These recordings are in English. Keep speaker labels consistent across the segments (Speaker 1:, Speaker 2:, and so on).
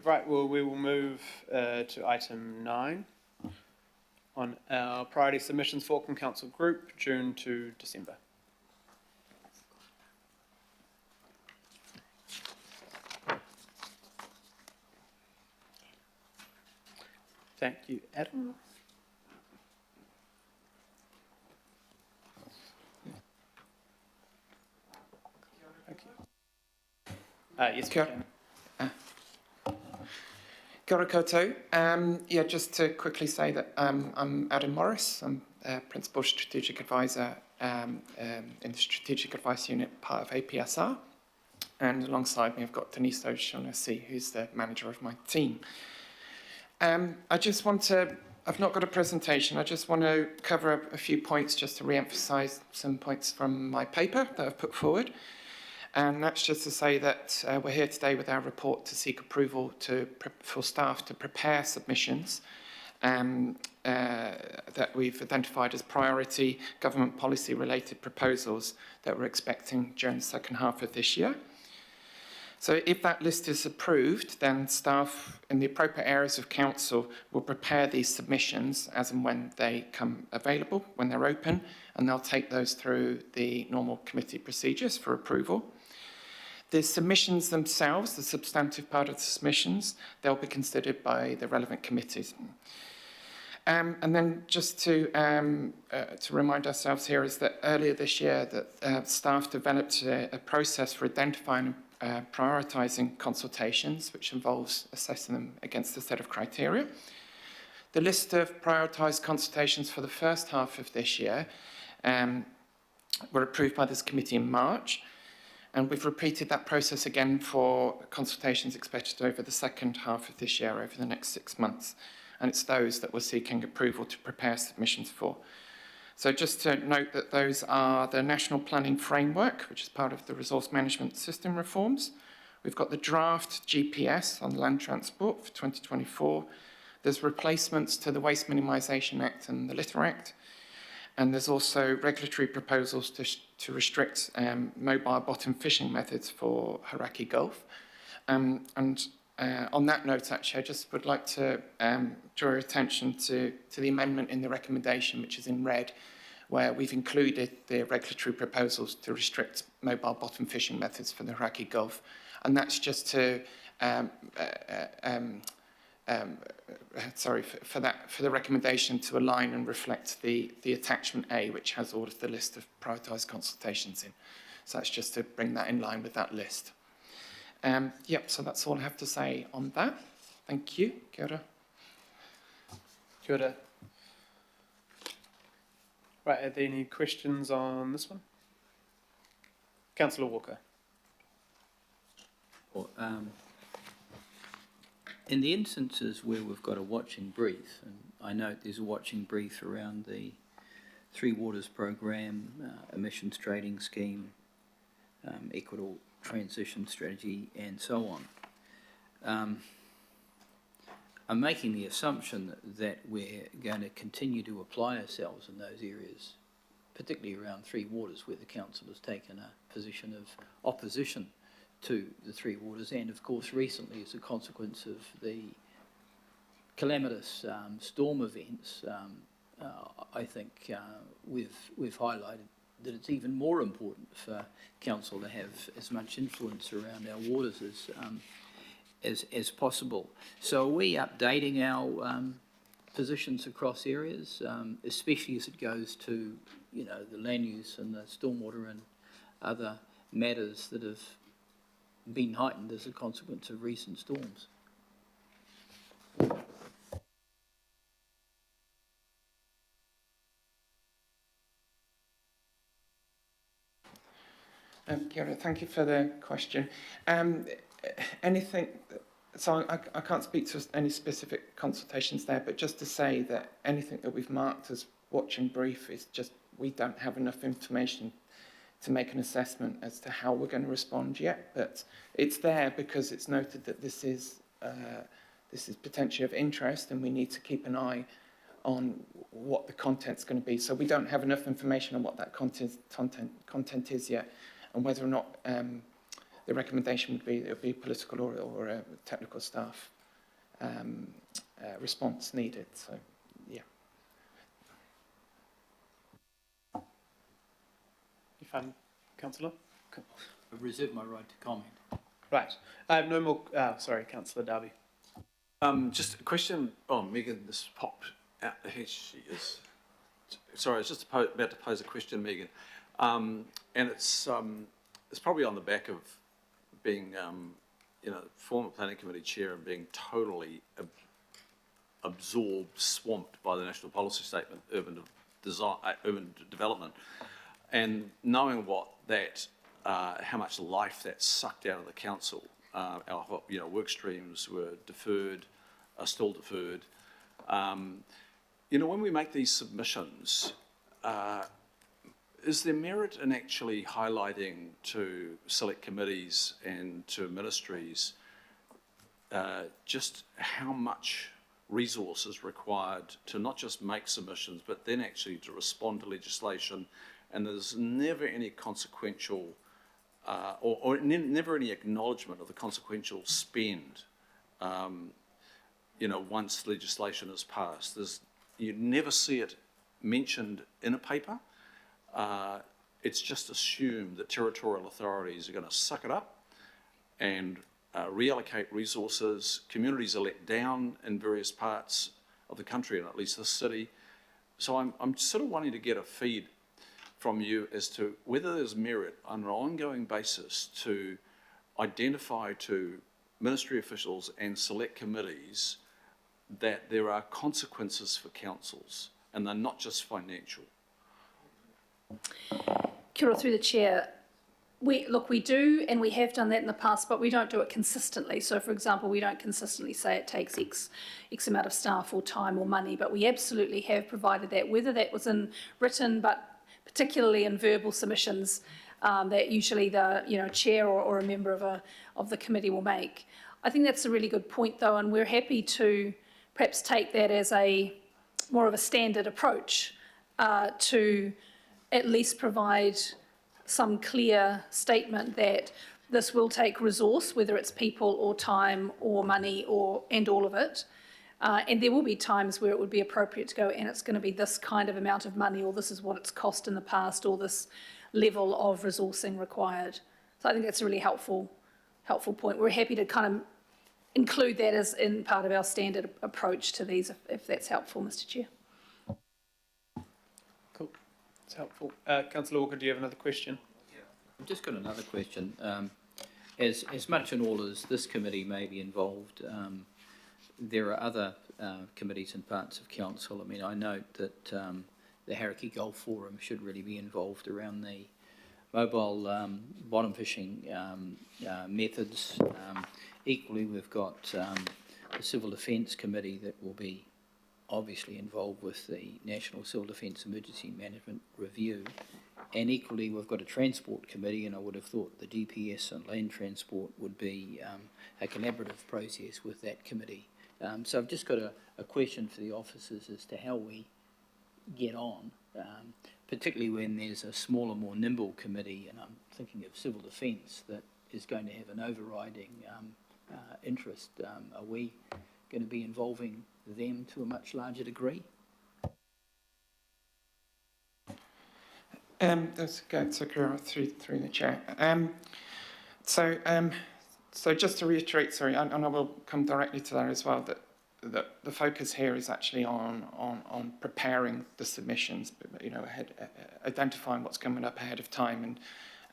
Speaker 1: Right, well, we will move to item 9 on our priority submissions for Auckland Council Group, June to December. Thank you, Adam. Thank you. Yes,
Speaker 2: Kia ora koutou. Just to quickly say that I'm Adam Morris. I'm Principal Strategic Advisor in the Strategic Advice Unit, part of APSR. And alongside me, I've got Denise O'Shaughnessy, who's the manager of my team. I've not got a presentation. I just want to cover a few points just to re-emphasise some points from my paper that I've put forward. And that's just to say that we're here today with our report to seek approval for staff to prepare submissions that we've identified as priority government policy related proposals that we're expecting during the second half of this year. So if that list is approved, then staff in the appropriate areas of council will prepare these submissions as and when they come available, when they're open, and they'll take those through the normal committee procedures for approval. The submissions themselves, the substantive part of the submissions, they'll be considered by the relevant committees. And then just to remind ourselves here is that earlier this year that staff developed a process for identifying and prioritising consultations, which involves assessing them against a set of criteria. The list of prioritised consultations for the first half of this year were approved by this committee in March. And we've repeated that process again for consultations expected over the second half of this year, over the next 6 months. And it's those that we're seeking approval to prepare submissions for. So just to note that those are the National Planning Framework, which is part of the Resource Management System reforms. We've got the draft GPS on land transport for 2024. There's replacements to the Waste Minimisation Act and the Litter Act. And there's also regulatory proposals to restrict mobile bottom fishing methods for Hauraki Gulf. On that note, actually, I just would like to draw your attention to the amendment in the recommendation, which is in red, where we've included the regulatory proposals to restrict mobile bottom fishing methods for the Hauraki Gulf. And that's just to for the recommendation to align and reflect the attachment A, which has all of the list of prioritised consultations in. So that's just to bring that in line with that list. So that's all I have to say on that. Thank you. Kia ora.
Speaker 1: Kia ora. Right, are there any questions on this one? Councillor Walker.
Speaker 3: Well, in the instances where we've got a watching brief, and I note there's a watching brief around the Three Waters program, emissions trading scheme, equitable transition strategy, and so on. I'm making the assumption that we're going to continue to apply ourselves in those areas, particularly around Three Waters, where the council has taken a position of opposition to the Three Waters, and of course recently as a consequence of the calamitous storm events, I think we've highlighted that it's even more important for council to have as much influence around our waters as possible. So are we updating our positions across areas, especially as it goes to, you know, the land use and the stormwater and other matters that have been heightened as a consequence of recent storms?
Speaker 2: Kia ora, thank you for the question. So I can't speak to any specific consultations there, but just to say that anything that we've marked as watching brief is just, we don't have enough information to make an assessment as to how we're going to respond yet, but it's there because it's noted that this is potentially of interest and we need to keep an eye on what the content's going to be. So we don't have enough information on what that content is yet, and whether or not the recommendation would be it would be political or a technical staff response needed. So, yeah.
Speaker 1: You fine, Councillor?
Speaker 3: I reserve my right to comment.
Speaker 1: Right. I have no more. Sorry, Councillor Darby.
Speaker 4: Just a question. Oh, Megan, this popped out. Here she is. Sorry, I was just about to pose a question, Megan, and it's probably on the back of being, former planning committee chair and being totally absorbed, swamped by the national policy statement, urban development, and knowing what that, how much life that sucked out of the council. Our work streams were deferred, are still deferred. When we make these submissions, is there merit in actually highlighting to select committees and to ministries just how much resource is required to not just make submissions, but then actually to respond to legislation, and there's never any consequential never any acknowledgement of the consequential spend, once legislation is passed. You never see it mentioned in a paper. It's just assumed that territorial authorities are going to suck it up and reallocate resources. Communities are let down in various parts of the country, and at least this city. So I'm sort of wanting to get a feed from you as to whether there's merit on an ongoing basis to identify to ministry officials and select committees that there are consequences for councils and they're not just financial.
Speaker 5: Kia ora, through the chair. We do, and we have done that in the past, but we don't do it consistently. So, for example, we don't consistently say it takes X amount of staff or time or money, but we absolutely have provided that, whether that was in written, but particularly in verbal submissions that usually the chair or a member of the committee will make. I think that's a really good point, though, and we're happy to perhaps take that as more of a standard approach to at least provide some clear statement that this will take resource, whether it's people or time or money and all of it. And there will be times where it would be appropriate to go, and it's going to be this kind of amount of money, or this is what it's cost in the past, or this level of resourcing required. So I think that's a really helpful point. We're happy to kind of include that as in part of our standard approach to these, if that's helpful, Mr. Chair.
Speaker 1: Cool. It's helpful. Councillor Walker, do you have another question?
Speaker 3: I've just got another question. As much and all as this committee may be involved, there are other committees and parts of council. I mean, I note that the Hauraki Gulf Forum should really be involved around the mobile bottom fishing methods. Equally, we've got the Civil Defence Committee that will be obviously involved with the National Civil Defence Emergency Management Review. And equally, we've got a Transport Committee, and I would have thought the DPS and land transport would be a collaborative process with that committee. So I've just got a question for the officers as to how we get on, particularly when there's a smaller, more nimble committee, and I'm thinking of Civil Defence that is going to have an overriding interest. Are we going to be involving them to a much larger degree?
Speaker 2: Let's go to through the chair. So just to reiterate, sorry, and I will come directly to that as well, that the focus here is actually on preparing the submissions, identifying what's coming up ahead of time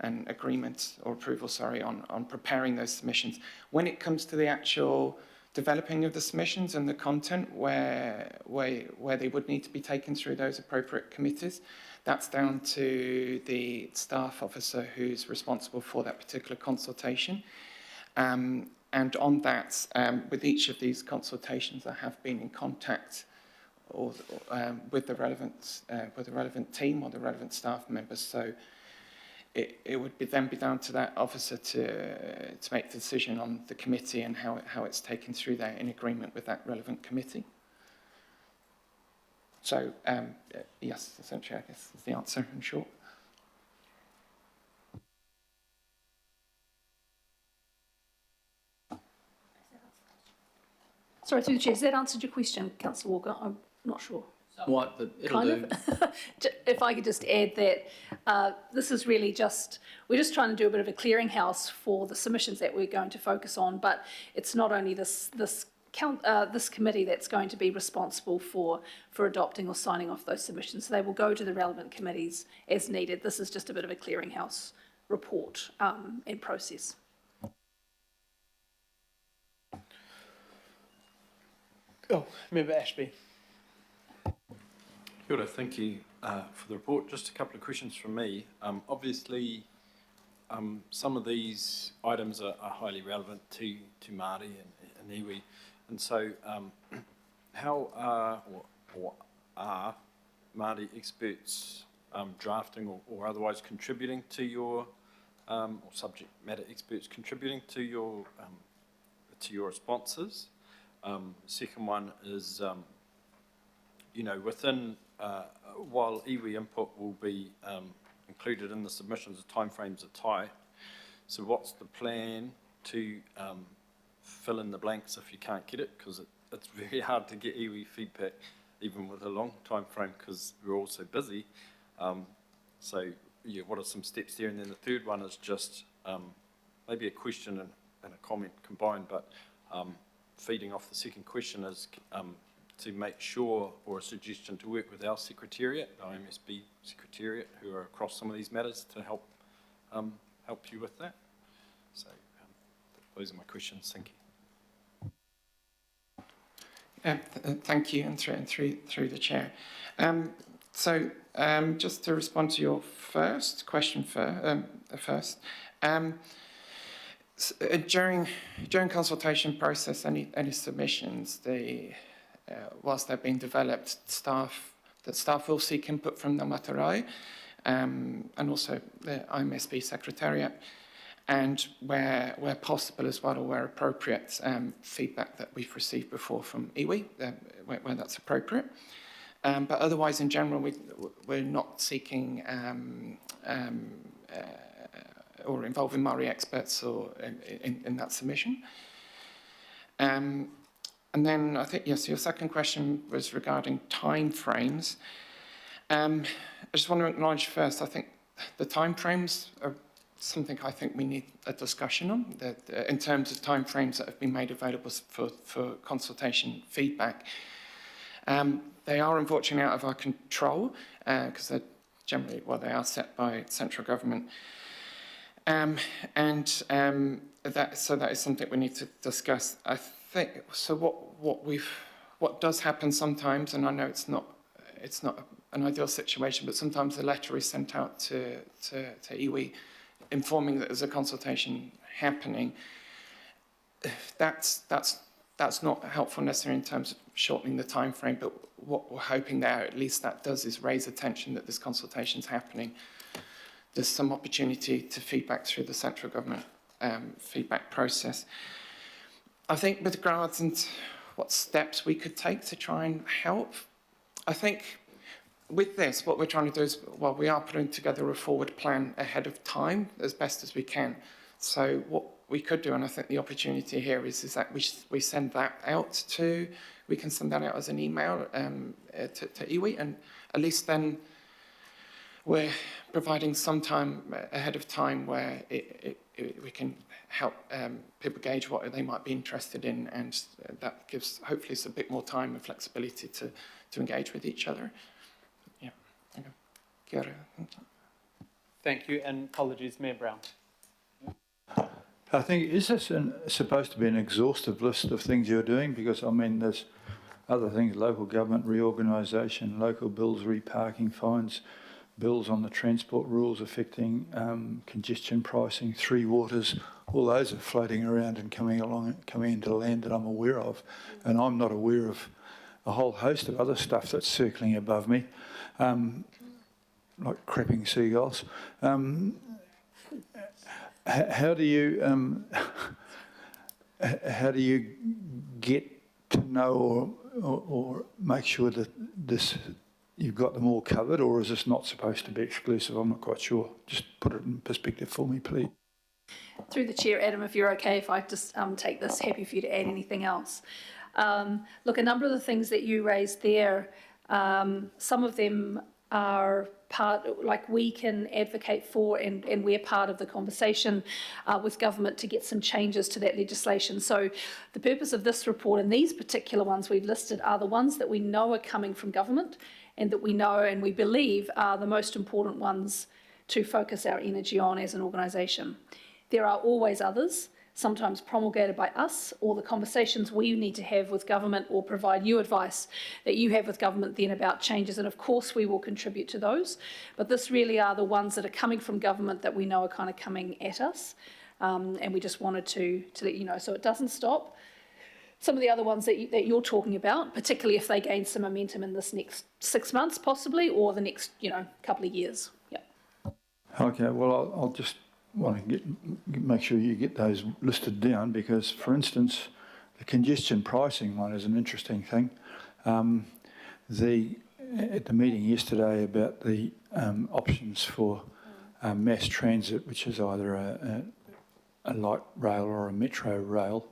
Speaker 2: and agreement or approval, sorry, on preparing those submissions. When it comes to the actual developing of the submissions and the content where they would need to be taken through those appropriate committees, that's down to the staff officer who's responsible for that particular consultation. And on that, with each of these consultations, I have been in contact with the relevant team or the relevant staff members. So it would then be down to that officer to make the decision on the committee and how it's taken through there in agreement with that relevant committee. So yes, essentially, I guess is the answer in short.
Speaker 5: Sorry, through the chair, has that answered your question, Councillor Walker? I'm not sure.
Speaker 3: What, but it'll
Speaker 5: Kind
Speaker 3: do.
Speaker 5: of. If I could just add that this is really just, we're just trying to do a bit of a clearinghouse for the submissions that we're going to focus on, but it's not only this committee that's going to be responsible for adopting or signing off those submissions. So they will go to the relevant committees as needed. This is just a bit of a clearinghouse report and process.
Speaker 1: Oh, Member Ashby.
Speaker 6: Kia ora, thank you for the report. Just a couple of questions from me. Obviously, some of these items are highly relevant to Māori and iwi, and so how are or are Māori experts drafting or otherwise contributing to your, or subject matter experts contributing to your responses? Second one is, within while iwi input will be included in the submissions, the timeframes are tight. So what's the plan to fill in the blanks if you can't get it? Because it's very hard to get iwi feedback, even with a long time frame, because we're all so busy. So yeah, what are some steps there? And then the third one is just maybe a question and a comment combined, but feeding off the second question is to make sure, or a suggestion to work with our secretariat, our MSB secretariat, who are across some of these matters, to help you with that. So those are my questions. Thank you.
Speaker 2: Thank you, and through the chair. Just to respond to your first question first. During consultation process, any submissions, whilst they're being developed, staff will seek input from the Matarai, and also the IMSB Secretariat, and where possible as well, or where appropriate, feedback that we've received before from iwi, where that's appropriate. But otherwise, in general, we're not seeking or involving Māori experts or in that submission. And then I think, yes, your second question was regarding timeframes. I just want to acknowledge first, I think the timeframes are something I think we need a discussion on, that in terms of timeframes that have been made available for consultation feedback. They are unfortunately out of our control, because they're generally, well, they are set by central government. That is something we need to discuss. I think so. What does happen sometimes, and I know it's not an ideal situation, but sometimes a letter is sent out to iwi, informing that there's a consultation happening. That's not helpful necessarily in terms of shortening the time frame, but what we're hoping there, at least that does, is raise attention that this consultation is happening. There's some opportunity to feedback through the central government feedback process. I think with regards to what steps we could take to try and help, I think with this, what we're trying to do is, well, we are putting together a forward plan ahead of time as best as we can. So what we could do, and I think the opportunity here is that we send that out we can send that out as an email to iwi, and at least then we're providing some time ahead of time where we can help people gauge what they might be interested in, and that gives hopefully us a bit more time and flexibility to engage with each other. Yeah. Okay. Kia ora.
Speaker 1: Thank you, and apologies, Mayor Brown.
Speaker 7: I think, is this supposed to be an exhaustive list of things you're doing? Because, I mean, there's other things, local government reorganisation, local bills, reparking fines, bills on the transport rules affecting congestion pricing, Three Waters, all those are floating around and coming into land that I'm aware of. And I'm not aware of a whole host of other stuff that's circling above me, like crapping seagulls. How do you get to know or make sure that you've got them all covered, or is this not supposed to be exclusive? I'm not quite sure. Just put it in perspective for me, please.
Speaker 5: Through the chair, Adam, if you're okay, if I just take this, happy for you to add anything else. Look, a number of the things that you raised there, some of them are part, like we can advocate for, and we're part of the conversation with government to get some changes to that legislation. So the purpose of this report and these particular ones we've listed are the ones that we know are coming from government and that we know and we believe are the most important ones to focus our energy on as an organisation. There are always others, sometimes promulgated by us, or the conversations we need to have with government or provide you advice that you have with government then about changes. And of course we will contribute to those, but this really are the ones that are coming from government that we know are kind of coming at us. And we just wanted to let you know, so it doesn't stop. Some of the other ones that you're talking about, particularly if they gain some momentum in this next 6 months possibly, or the next, couple of years. Yeah.
Speaker 7: Okay, well, I'll just want to make sure you get those listed down, because, for instance, the congestion pricing one is an interesting thing. At the meeting yesterday about the options for mass transit, which is either a light rail or a metro rail,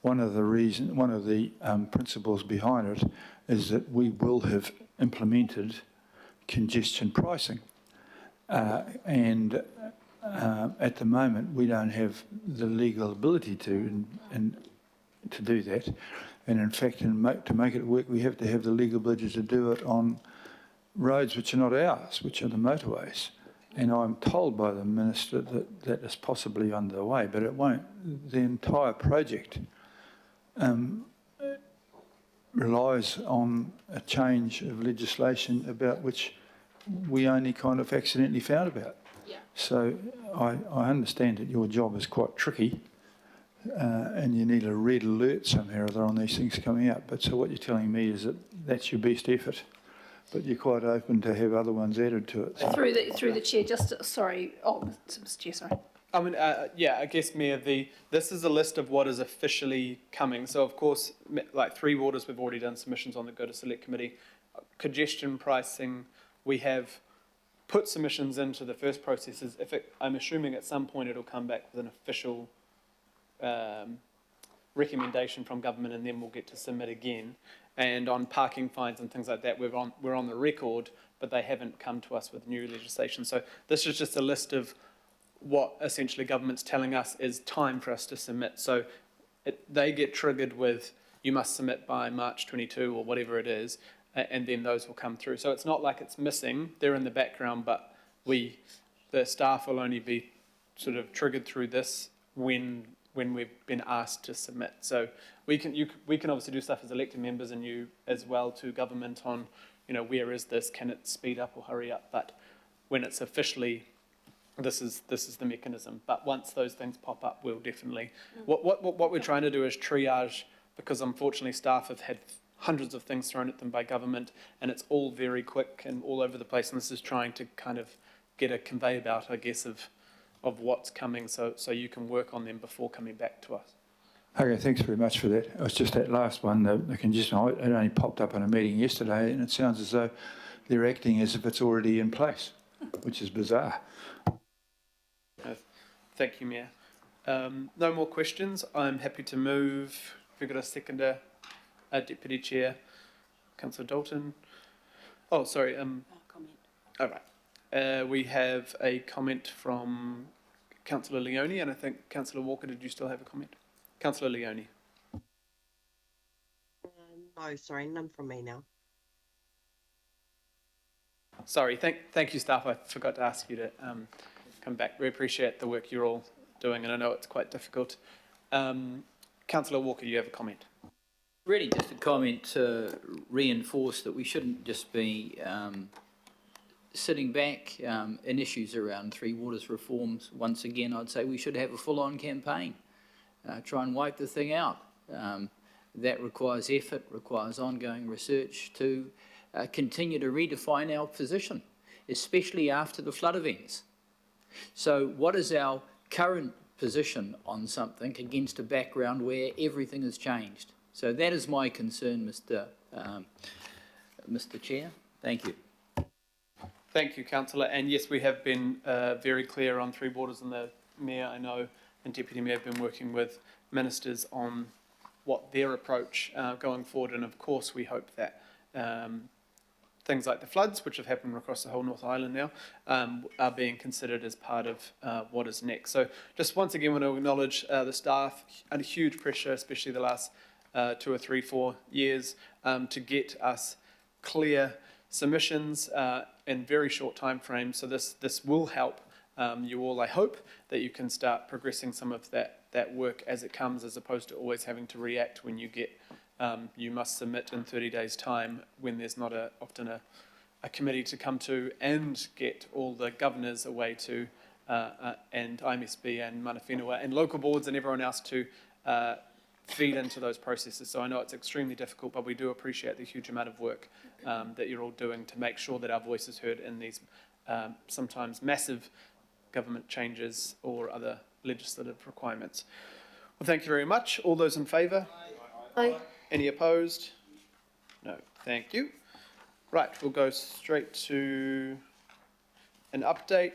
Speaker 7: one of the principles behind it is that we will have implemented congestion pricing. And at the moment, we don't have the legal ability to do that. And in fact, to make it work, we have to have the legal ability to do it on roads which are not ours, which are the motorways. And I'm told by the Minister that that is possibly underway, but it won't. The entire project relies on a change of legislation about which we only kind of accidentally found about.
Speaker 5: Yeah.
Speaker 7: So I understand that your job is quite tricky and you need a red alert somehow or other on these things coming out. But so what you're telling me is that that's your best effort, but you're quite open to have other ones added to it. So.
Speaker 5: Through the chair, Mr. Chair, sorry.
Speaker 1: I mean, I guess, Mayor, this is a list of what is officially coming. So, of course, like Three Waters, we've already done submissions on the Go to Select Committee. Congestion pricing, we have put submissions into the first processes. I'm assuming at some point it'll come back with an official recommendation from government, and then we'll get to submit again. And on parking fines and things like that, we're on the record, but they haven't come to us with new legislation. So this is just a list of what essentially government's telling us is time for us to submit. So they get triggered with, you must submit by March 22 or whatever it is, and then those will come through. So it's not like it's missing, they're in the background, but the staff will only be sort of triggered through this when we've been asked to submit. So we can obviously do stuff as elected members, and you as well, to government on, where is this, can it speed up or hurry up? But when it's officially, this is the mechanism. But once those things pop up, we'll definitely, what we're trying to do is triage, because unfortunately staff have had hundreds of things thrown at them by government, and it's all very quick and all over the place, and this is trying to kind of get a conveyor belt, I guess, of what's coming, so you can work on them before coming back to us.
Speaker 7: Okay, thanks very much for that. It was just that last one, the congestion, it only popped up in a meeting yesterday, and it sounds as though they're acting as if it's already in place, which is bizarre.
Speaker 1: Thank you, Mayor. No more questions. I'm happy to move. We've got a seconder, Deputy Chair, Councillor Dalton. Oh, sorry.
Speaker 5: Comment.
Speaker 1: All right. We have a comment from Councillor Leone, and I think Councillor Walker, did you still have a comment? Councillor Leone.
Speaker 8: No, sorry, none from me now.
Speaker 1: Sorry, thank you, staff. I forgot to ask you to come back. We appreciate the work you're all doing, and I know it's quite difficult. Councillor Walker, you have a comment.
Speaker 3: Really just a comment to reinforce that we shouldn't just be sitting back in issues around Three Waters reforms. Once again, I'd say we should have a full-on campaign, try and wipe the thing out. That requires effort, requires ongoing research to continue to redefine our position, especially after the flood events. So what is our current position on something against a background where everything has changed? So that is my concern, Mr. Chair. Thank you.
Speaker 1: Thank you, Councillor. And yes, we have been very clear on Three Waters, and the Mayor, I know, and Deputy Mayor have been working with ministers on what their approach going forward. And of course, we hope that things like the floods, which have happened across the whole North Island now, are being considered as part of what is next. So just once again, want to acknowledge the staff under huge pressure, especially the last 2 or 3, 4 years, to get us clear submissions in very short time frames. So this will help you all. I hope that you can start progressing some of that work as it comes, as opposed to always having to react when you get you must submit in 30 days' time, when there's not often a committee to come to and get all the governors away to, and IMSB and Mana Whenua and local boards and everyone else to feed into those processes. So I know it's extremely difficult, but we do appreciate the huge amount of work that you're all doing to make sure that our voice is heard in these sometimes massive government changes or other legislative requirements. Well, thank you very much. All those in favour?
Speaker 9: Aye.
Speaker 1: Any opposed? No. Thank you. Right, we'll go straight to an update